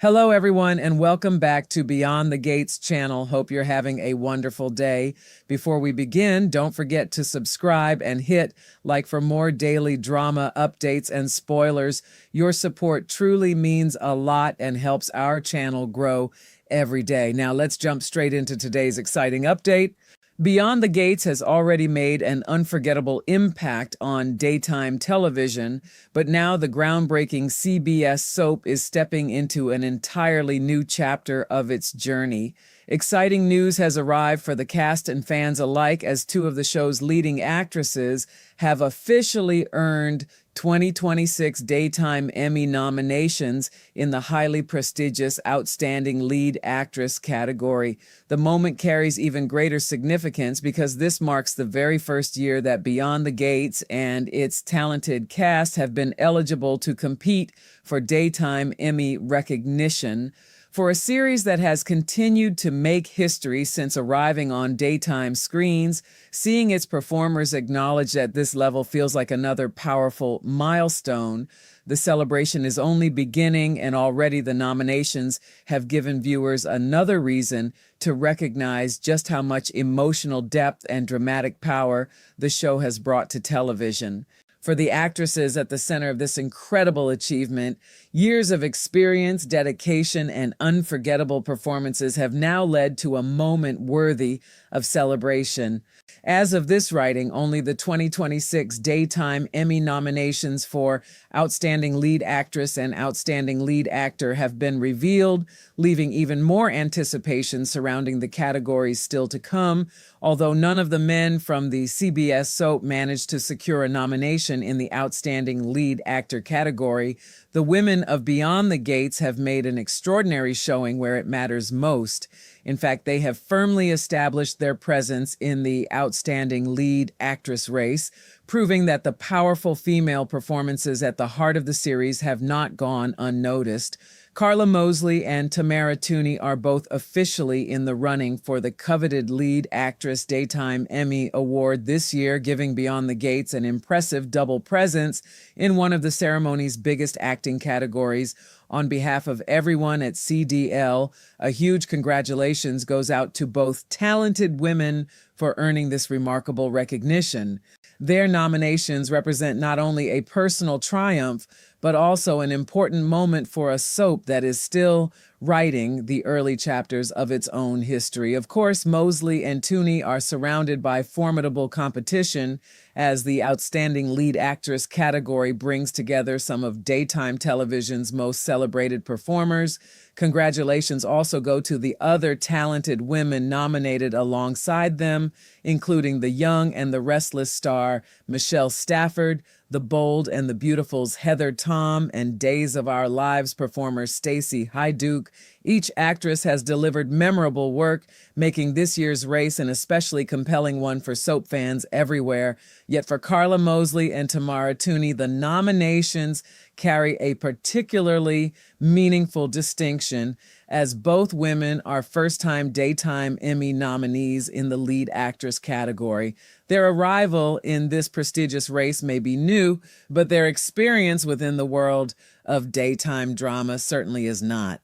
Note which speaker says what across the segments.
Speaker 1: Hello, everyone, and welcome back to Beyond the Gates channel. Hope you're having a wonderful day. Before we begin, don't forget to subscribe and hit like for more daily drama updates and spoilers. Your support truly means a lot and helps our channel grow every day. Now, let's jump straight into today's exciting update. Beyond the Gates has already made an unforgettable impact on daytime television, but now the groundbreaking CBS soap is stepping into an entirely new chapter of its journey. Exciting news has arrived for the cast and fans alike as two of the show's leading actresses have officially earned 2026 Daytime Emmy nominations in the highly prestigious Outstanding Lead Actress category. The moment carries even greater significance because this marks the very first year that Beyond the Gates and its talented cast have been eligible to compete for Daytime Emmy recognition. For a series that has continued to make history since arriving on daytime screens, seeing its performers acknowledged at this level feels like another powerful milestone. The celebration is only beginning, and already the nominations have given viewers another reason to recognize just how much emotional depth and dramatic power the show has brought to television. For the actresses at the center of this incredible achievement, years of experience, dedication, and unforgettable performances have now led to a moment worthy of celebration. As of this writing, only the 2026 Daytime Emmy nominations for Outstanding Lead Actress and Outstanding Lead Actor have been revealed, leaving even more anticipation surrounding the categories still to come. Although none of the men from the CBS soap managed to secure a nomination in the Outstanding Lead Actor category, the women of Beyond the Gates have made an extraordinary showing where it matters most. In fact, they have firmly established their presence in the Outstanding Lead Actress race, proving that the powerful female performances at the heart of the series have not gone unnoticed. Karla Mosley and Tamara Tunie are both officially in the running for the coveted Lead Actress Daytime Emmy Award this year, giving Beyond the Gates an impressive double presence in one of the ceremony's biggest acting categories. On behalf of everyone at CDL, a huge congratulations goes out to both talented women for earning this remarkable recognition. Their nominations represent not only a personal triumph, but also an important moment for a soap that is still writing the early chapters of its own history. Of course, Mosley and Tunie are surrounded by formidable competition as the Outstanding Lead Actress category brings together some of daytime television's most celebrated performers. Congratulations also go to the other talented women nominated alongside them, including the young and the restless star Michelle Stafford, the bold and the beautiful's Heather Tom, and Days of Our Lives performer Stacey Hyduke. Each actress has delivered memorable work, making this year's race an especially compelling one for soap fans everywhere. Yet for Karla Mosley and Tamara Tunie, the nominations carry a particularly meaningful distinction, as both women are first-time Daytime Emmy nominees in the Lead Actress category. Their arrival in this prestigious race may be new, but their experience within the world of daytime drama certainly is not.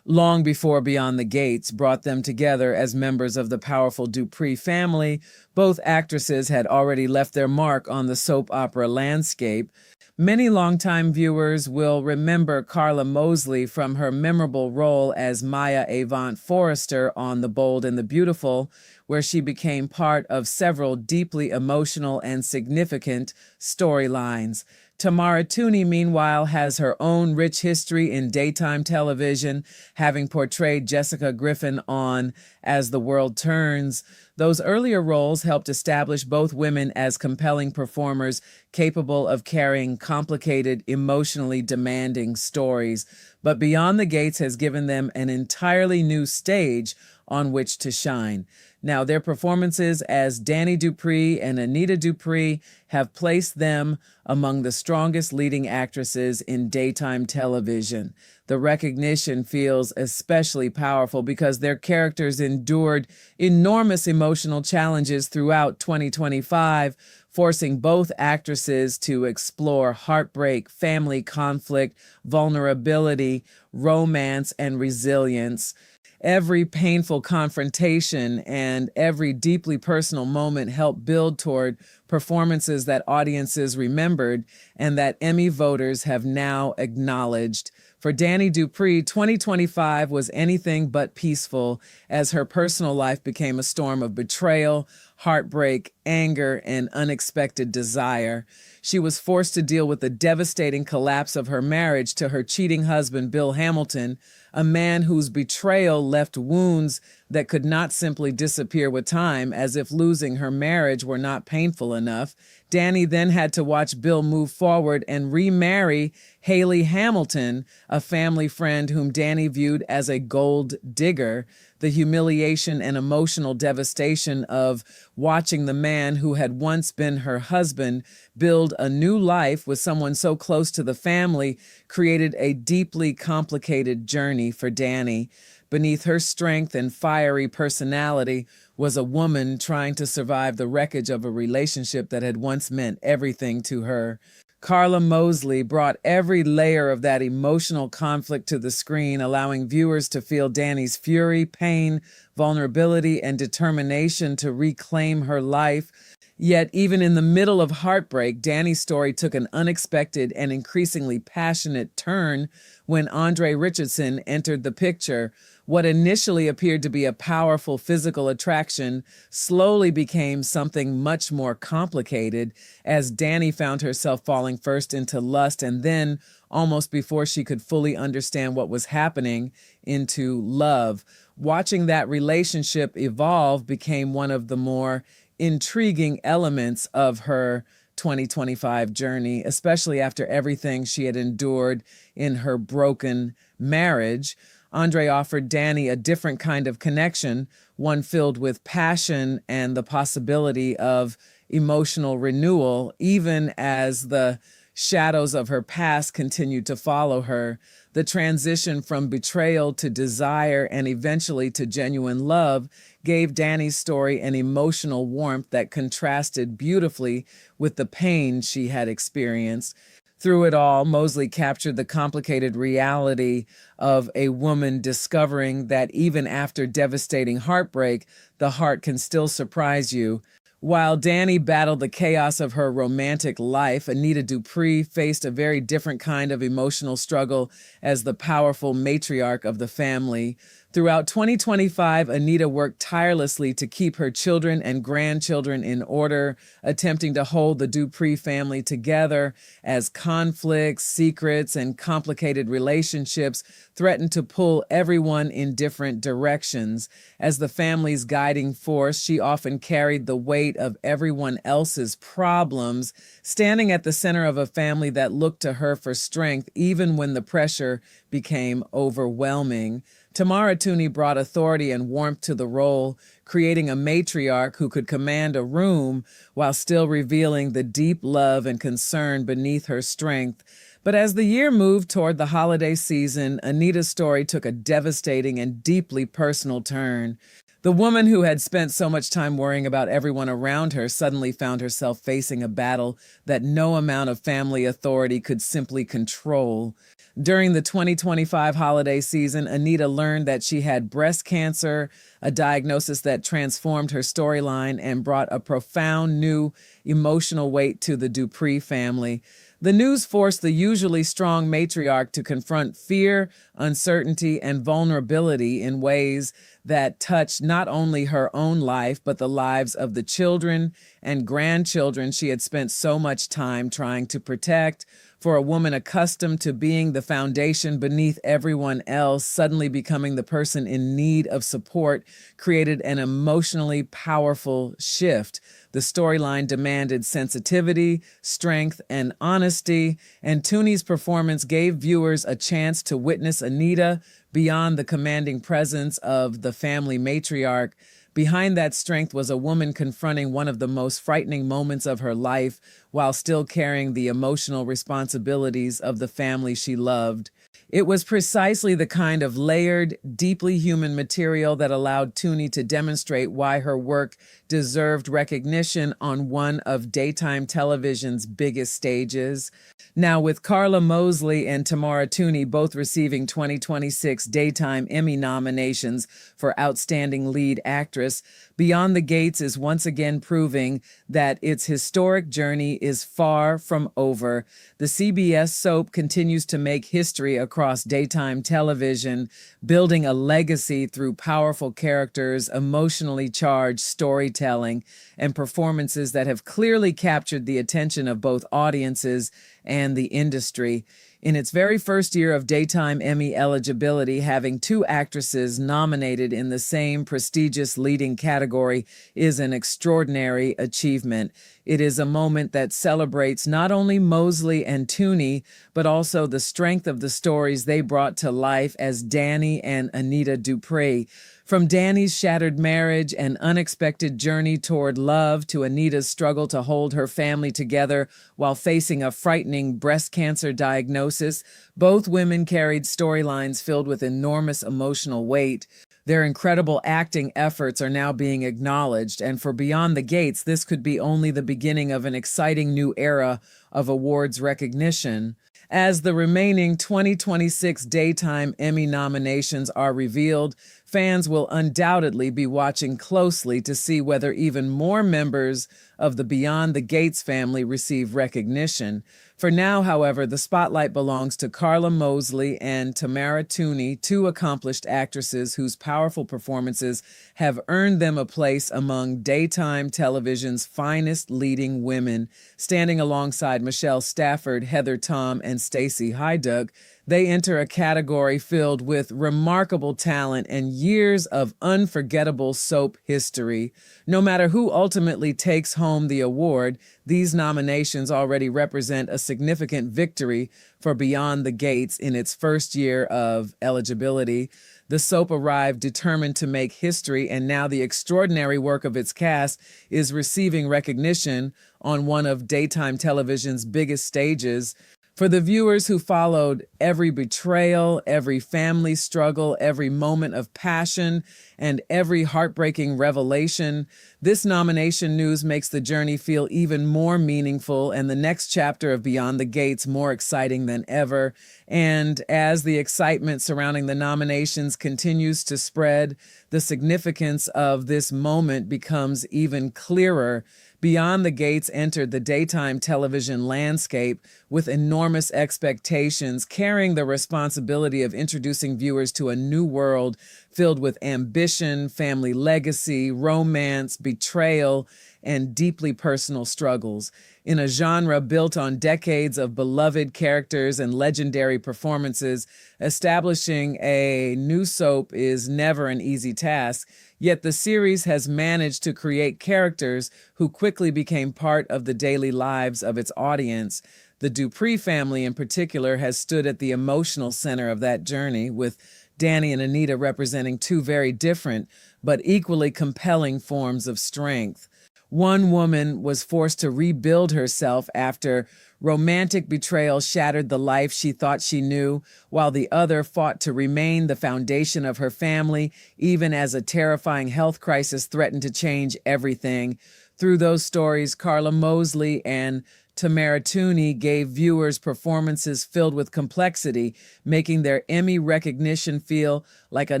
Speaker 1: Long before Beyond the Gates brought them together as members of the powerful Dupree family, both actresses had already left their mark on the soap opera landscape. Many longtime viewers will remember Karla Mosley from her memorable role as Maya Avant Forrester on The Bold and the Beautiful, where she became part of several deeply emotional and significant storylines. Tamara Tunie, meanwhile, has her own rich history in daytime television, having portrayed Jessica Griffin on As the World Turns. Those earlier roles helped establish both women as compelling performers capable of carrying complicated, emotionally demanding stories. But Beyond the Gates has given them an entirely new stage on which to shine. Now, their performances as Danny Dupree and Anita Dupree have placed them among the strongest leading actresses in daytime television. The recognition feels especially powerful because their characters endured enormous emotional challenges throughout 2025, forcing both actresses to explore heartbreak, family conflict, vulnerability, romance, and resilience. Every painful confrontation and every deeply personal moment helped build toward performances that audiences remembered and that Emmy voters have now acknowledged. For Danny Dupree, 2025 was anything but peaceful as her personal life became a storm of betrayal, heartbreak, anger, and unexpected desire. She was forced to deal with the devastating collapse of her marriage to her cheating husband, Bill Hamilton, a man whose betrayal left wounds that could not simply disappear with time, as if losing her marriage were not painful enough. Danny then had to watch Bill move forward and remarry Haley Hamilton, a family friend whom Danny viewed as a gold digger. The humiliation and emotional devastation of watching the man who had once been her husband build a new life with someone so close to the family created a deeply complicated journey for Danny. Beneath her strength and fiery personality was a woman trying to survive the wreckage of a relationship that had once meant everything to her. Karla Mosley brought every layer of that emotional conflict to the screen, allowing viewers to feel Danny's fury, pain, vulnerability, and determination to reclaim her life. Yet, even in the middle of heartbreak, Danny's story took an unexpected and increasingly passionate turn when Andre Richardson entered the picture. What initially appeared to be a powerful physical attraction slowly became something much more complicated as Danny found herself falling first into lust and then, almost before she could fully understand what was happening, into love. Watching that relationship evolve became one of the more intriguing elements of her 2025 journey, especially after everything she had endured in her broken marriage. Andre offered Danny a different kind of connection, one filled with passion and the possibility of emotional renewal, even as the shadows of her past continued to follow her. The transition from betrayal to desire and eventually to genuine love gave Danny's story an emotional warmth that contrasted beautifully with the pain she had experienced. Through it all, Mosley captured the complicated reality of a woman discovering that even after devastating heartbreak, the heart can still surprise you. While Danny battled the chaos of her romantic life, Anita Dupree faced a very different kind of emotional struggle as the powerful matriarch of the family. Throughout 2025, Anita worked tirelessly to keep her children and grandchildren in order, attempting to hold the Dupree family together as conflicts, secrets, and complicated relationships threatened to pull everyone in different directions. As the family's guiding force, she often carried the weight of everyone else's problems, standing at the center of a family that looked to her for strength even when the pressure became overwhelming. Tamara Tunie brought authority and warmth to the role, creating a matriarch who could command a room while still revealing the deep love and concern beneath her strength. But as the year moved toward the holiday season, Anita's story took a devastating and deeply personal turn. The woman who had spent so much time worrying about everyone around her suddenly found herself facing a battle that no amount of family authority could simply control. During the 2025 holiday season, Anita learned that she had breast cancer, a diagnosis that transformed her storyline and brought a profound new emotional weight to the Dupree family. The news forced the usually strong matriarch to confront fear, uncertainty, and vulnerability in ways that touched not only her own life, but the lives of the children and grandchildren she had spent so much time trying to protect. For a woman accustomed to being the foundation beneath everyone else, suddenly becoming the person in need of support created an emotionally powerful shift. The storyline demanded sensitivity, strength, and honesty, and Tunie's performance gave viewers a chance to witness Anita beyond the commanding presence of the family matriarch, Behind that strength was a woman confronting one of the most frightening moments of her life while still carrying the emotional responsibilities of the family she loved. It was precisely the kind of layered, deeply human material that allowed Tunie to demonstrate why her work deserved recognition on one of daytime television's biggest stages. Now, with Karla Mosley and Tamara Tunie both receiving 2026 Daytime Emmy nominations for Outstanding Lead Actress, Beyond the Gates is once again proving that its historic journey is far from over. The CBS soap continues to make history across daytime television, building a legacy through powerful characters, emotionally charged storytelling, and performances that have clearly captured the attention of both audiences and the industry. In its very first year of daytime Emmy eligibility, having two actresses nominated in the same prestigious leading category is an extraordinary achievement. It is a moment that celebrates not only Mosley and Tunie, but also the strength of the stories they brought to life as Danny and Anita Dupree. From Danny's shattered marriage and unexpected journey toward love to Anita's struggle to hold her family together while facing a frightening breast cancer diagnosis, both women carried storylines filled with enormous emotional weight. Their incredible acting efforts are now being acknowledged, and for Beyond the Gates, this could be only the beginning of an exciting new era of awards recognition. As the remaining 2026 Daytime Emmy nominations are revealed, fans will undoubtedly be watching closely to see whether even more members of the Beyond the Gates family receive recognition. For now, however, the spotlight belongs to Karla Mosley and Tamara Tunie, two accomplished actresses whose powerful performances have earned them a place among daytime television's finest leading women. Standing alongside Michelle Stafford, Heather Tom, and Stacey Hyduck, they enter a category filled with remarkable talent and years of unforgettable soap history. No matter who ultimately takes home the award, these nominations already represent a significant victory for Beyond the Gates in its first year of eligibility. The soap arrived determined to make history, and now the extraordinary work of its cast is receiving recognition on one of daytime television's biggest stages. For the viewers who followed every betrayal, every family struggle, every moment of passion, and every heartbreaking revelation, this nomination news makes the journey feel even more meaningful and the next chapter of Beyond the Gates more exciting than ever. And as the excitement surrounding the nominations continues to spread, the significance of this moment becomes even clearer. Beyond the Gates entered the daytime television landscape with enormous expectations, carrying the responsibility of introducing viewers to a new world filled with ambition, family legacy, romance, betrayal, and deeply personal struggles. In a genre built on decades of beloved characters and legendary performances, establishing a new soap is never an easy task. Yet the series has managed to create characters who quickly became part of the daily lives of its audience. The Dupree family in particular has stood at the emotional center of that journey, with Danny and Anita representing two very different but equally compelling forms of strength. One woman was forced to rebuild herself after romantic betrayal shattered the life she thought she knew, while the other fought to remain the foundation of her family, even as a terrifying health crisis threatened to change everything. Through those stories, Karla Mosley and Tamara Tunie gave viewers performances filled with complexity, making their Emmy recognition feel like a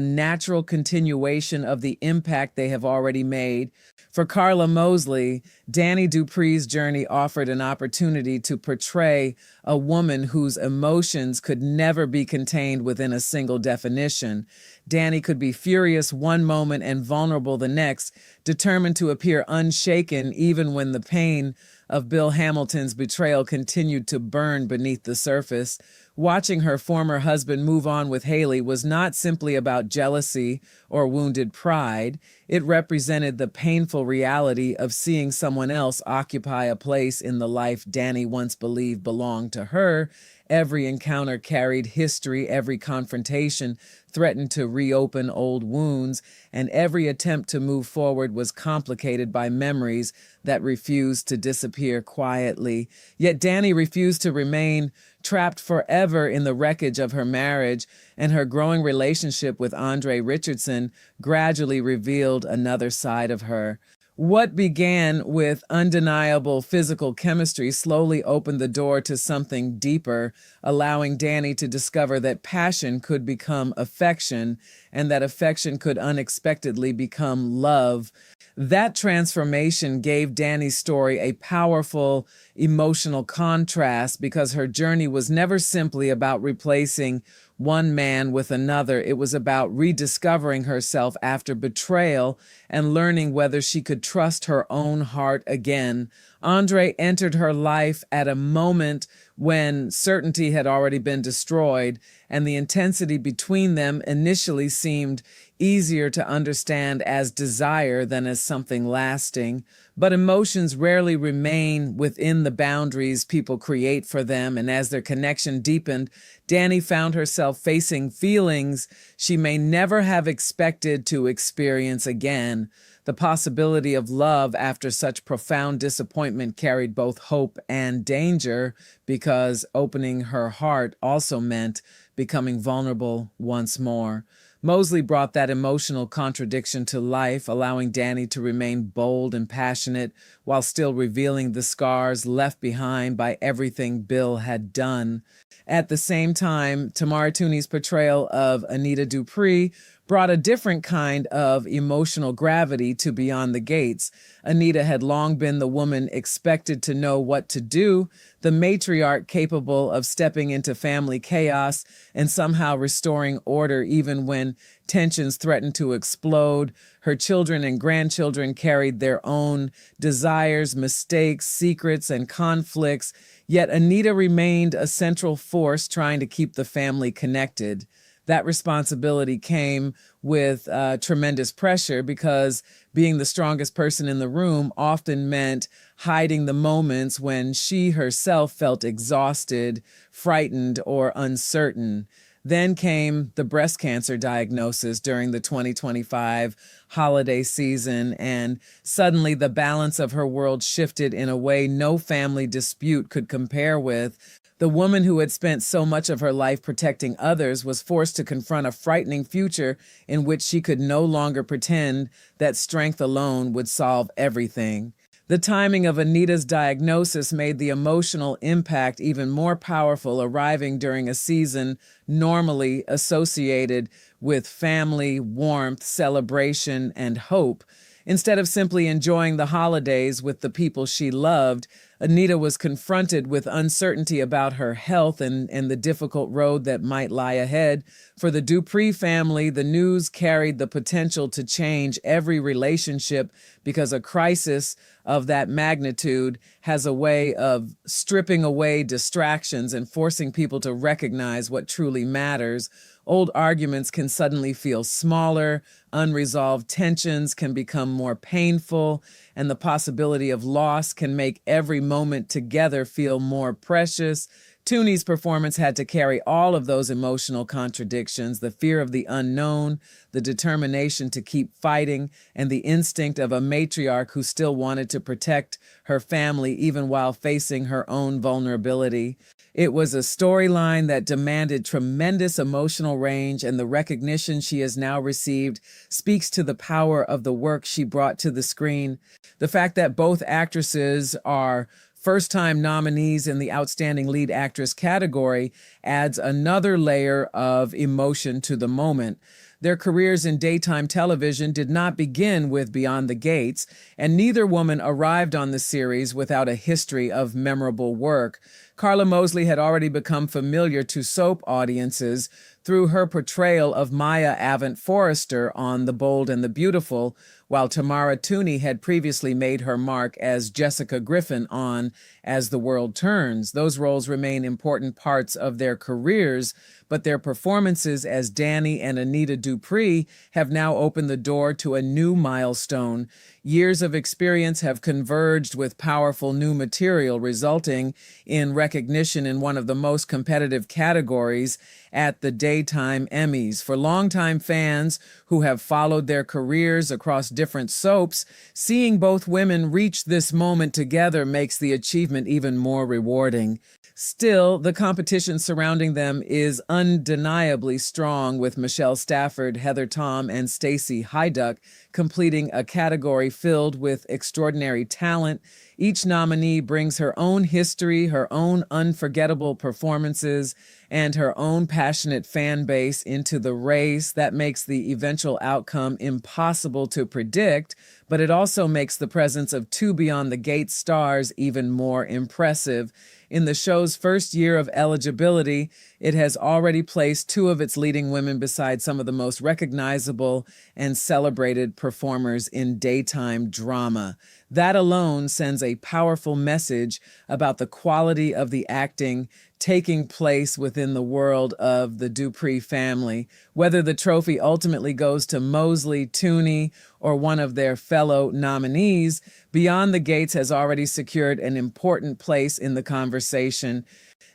Speaker 1: natural continuation of the impact they have already made. For Karla Mosley, Danny Dupree's journey offered an opportunity to portray a woman whose emotions could never be contained within a single definition. Danny could be furious one moment and vulnerable the next, determined to appear unshaken even when the pain of Bill Hamilton's betrayal continued to burn beneath the surface. Watching her former husband move on with Haley was not simply about jealousy or wounded pride. It represented the painful reality of seeing someone else occupy a place in the life Danny once believed belonged to her. Every encounter carried history, every confrontation threatened to reopen old wounds, and every attempt to move forward was complicated by memories that refused to disappear quietly. Yet Dani refused to remain trapped forever in the wreckage of her marriage, and her growing relationship with Andre Richardson gradually revealed another side of her. What began with undeniable physical chemistry slowly opened the door to something deeper, allowing Dani to discover that passion could become affection and that affection could unexpectedly become love. That transformation gave Dani's story a powerful emotional contrast because her journey was never simply about replacing one man with another. It was about rediscovering herself after betrayal and learning whether she could trust her own heart again. Andre entered her life at a moment when certainty had already been destroyed, and the intensity between them initially seemed easier to understand as desire than as something lasting. But emotions rarely remain within the boundaries people create for them, and as their connection deepened, Dani found herself facing feelings she may never have expected to experience again. The possibility of love after such profound disappointment carried both hope and danger, because opening her heart also meant becoming vulnerable once more. Mosley brought that emotional contradiction to life, allowing Dani to remain bold and passionate while still revealing the scars left behind by everything Bill had done. At the same time, Tamara Tunie's portrayal of Anita Dupree brought a different kind of emotional gravity to Beyond the Gates. Anita had long been the woman expected to know what to do, the matriarch capable of stepping into family chaos and somehow restoring order even when tensions threatened to explode. Her children and grandchildren carried their own desires, mistakes, secrets, and conflicts, yet Anita remained a central force trying to keep the family connected. That responsibility came with tremendous pressure because being the strongest person in the room often meant hiding the moments when she herself felt exhausted, frightened, or uncertain. Then came the breast cancer diagnosis during the 2025 holiday season, and suddenly the balance of her world shifted in a way no family dispute could compare with. The woman who had spent so much of her life protecting others was forced to confront a frightening future in which she could no longer pretend that strength alone would solve everything. The timing of Anita's diagnosis made the emotional impact even more powerful, arriving during a season normally associated with family, warmth, celebration, and hope. Instead of simply enjoying the holidays with the people she loved, Anita was confronted with uncertainty about her health and the difficult road that might lie ahead. For the Dupree family, the news carried the potential to change every relationship because a crisis of that magnitude has a way of stripping away distractions and forcing people to recognize what truly matters. Old arguments can suddenly feel smaller, unresolved tensions can become more painful, and the possibility of loss can make every moment together feel more precious. Tunie's performance had to carry all of those emotional contradictions: the fear of the unknown, the determination to keep fighting, and the instinct of a matriarch who still wanted to protect her family even while facing her own vulnerability. It was a storyline that demanded tremendous emotional range, and the recognition she has now received speaks to the power of the work she brought to the screen. The fact that both actresses are first-time nominees in the Outstanding Lead Actress category adds another layer of emotion to the moment. Their careers in daytime television did not begin with Beyond the Gates, and neither woman arrived on the series without a history of memorable work. Karla Mosley had already become familiar to soap audiences through her portrayal of Maya Avant Forrester on The Bold and the Beautiful, while Tamara Tunie had previously made her mark as Jessica Griffin on As the World Turns. Those roles remain important parts of their careers, but their performances as Danny and Anita Dupree have now opened the door to a new milestone. Years of experience have converged with powerful new material, resulting in recognition in one of the most competitive categories at the Daytime Emmys. For longtime fans who have followed their careers across different soaps, seeing both women reach this moment together makes the achievement even more rewarding. Still, the competition surrounding them is undeniably strong, with Michelle Stafford, Heather Tom, and Stacey Hyduck completing a category filled with extraordinary talent. Each nominee brings her own history, her own unforgettable performances, and her own passionate fan base into the race. That makes the eventual outcome impossible to predict, but it also makes the presence of two Beyond the Gates stars even more impressive. In the show's first year of eligibility, it has already placed two of its leading women beside some of the most recognizable and celebrated performers in daytime drama. That alone sends a powerful message about the quality of the acting taking place within the world of the Dupree family. Whether the trophy ultimately goes to Mosley, Tunie, or one of their fellow nominees, Beyond the Gates has already secured an important place in the conversation.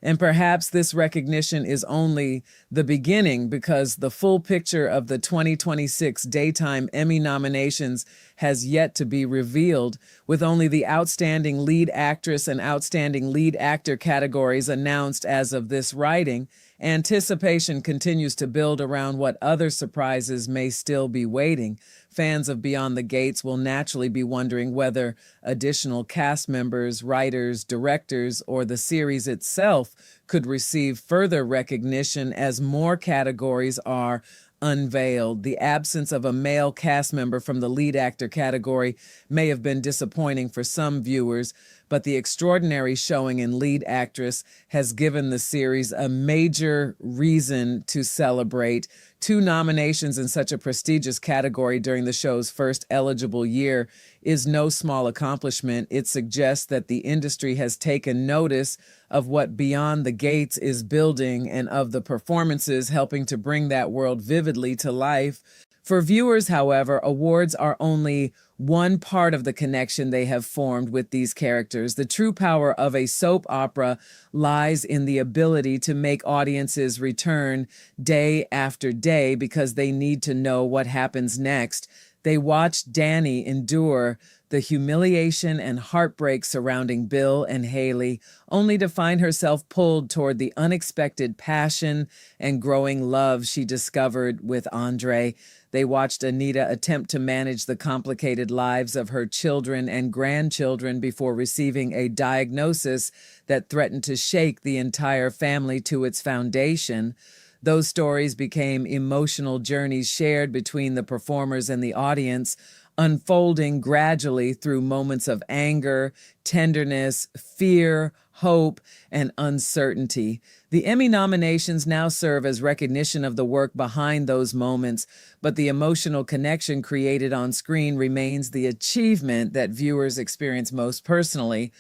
Speaker 1: And perhaps this recognition is only the beginning, because the full picture of the 2026 Daytime Emmy nominations has yet to be revealed. With only the Outstanding Lead Actress and Outstanding Lead Actor categories announced as of this writing, anticipation continues to build around what other surprises may still be waiting. Fans of Beyond the Gates will naturally be wondering whether additional cast members, writers, directors, or the series itself could receive further recognition as more categories are unveiled. The absence of a male cast member from the lead actor category may have been disappointing for some viewers, but the extraordinary showing in lead actress has given the series a major reason to celebrate. Two nominations in such a prestigious category during the show's first eligible year is no small accomplishment. It suggests that the industry has taken notice of what Beyond the Gates is building and of the performances helping to bring that world vividly to life. For viewers, however, awards are only one part of the connection they have formed with these characters. The true power of a soap opera lies in the ability to make audiences return day after day because they need to know what happens next. They watch Danny endure the humiliation and heartbreak surrounding Bill and Haley, only to find herself pulled toward the unexpected passion and growing love she discovered with Andre. They watched Anita attempt to manage the complicated lives of her children and grandchildren before receiving a diagnosis that threatened to shake the entire family to its foundation. Those stories became emotional journeys shared between the performers and the audience, unfolding gradually through moments of anger, tenderness, fear, hope, and uncertainty. The Emmy nominations now serve as recognition of the work behind those moments, but the emotional connection created on screen remains the achievement that viewers experience most personally.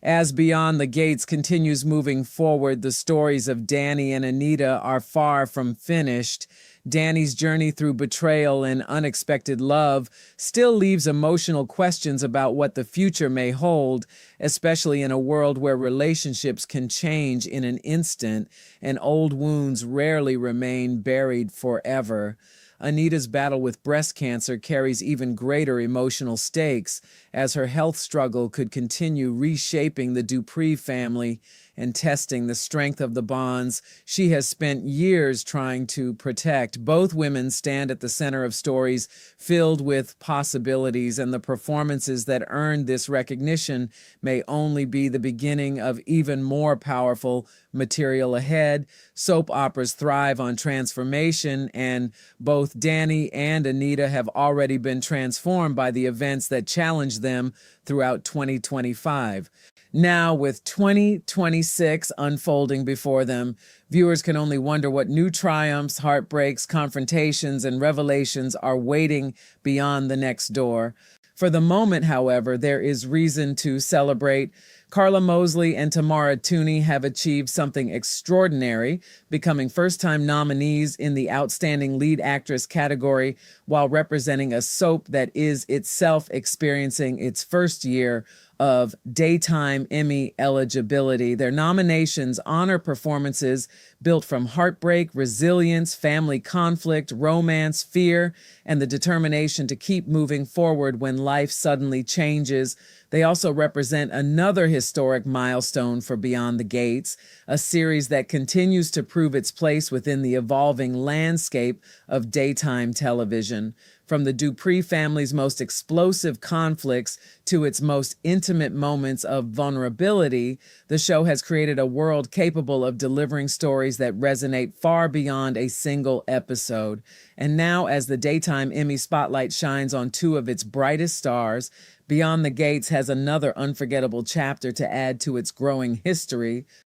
Speaker 1: As Beyond the Gates continues moving forward, the stories of Danny and Anita are far from finished. Danny's journey through betrayal and unexpected love still leaves emotional questions about what the future may hold, especially in a world where relationships can change in an instant and old wounds rarely remain buried forever. Anita's battle with breast cancer carries even greater emotional stakes, as her health struggle could continue reshaping the Dupree family and testing the strength of the bonds she has spent years trying to protect. Both women stand at the center of stories filled with possibilities, and the performances that earned this recognition may only be the beginning of even more powerful material ahead. Soap operas thrive on transformation, and both Danny and Anita have already been transformed by the events that challenge them throughout 2025. Now, with 2026 unfolding before them, viewers can only wonder what new triumphs, heartbreaks, confrontations, and revelations are waiting beyond the next door. For the moment, however, there is reason to celebrate. Karla, Mosley, and Tamara Tunie have achieved something extraordinary, becoming first-time nominees in the Outstanding Lead Actress category while representing a soap that is itself experiencing its first year of daytime Emmy eligibility. Their nominations honor performances built from heartbreak, resilience, family conflict, romance, fear, and the determination to keep moving forward when life suddenly changes. They also represent another historic milestone for Beyond the Gates, a series that continues to prove its place within the evolving landscape of daytime television. From the Dupree family's most explosive conflicts to its most intimate moments of vulnerability, the show has created a world capable of delivering stories that resonate far beyond a single episode. And now, as the daytime Emmy spotlight shines on two of its brightest stars, Beyond the Gates has another unforgettable chapter to add to its growing history.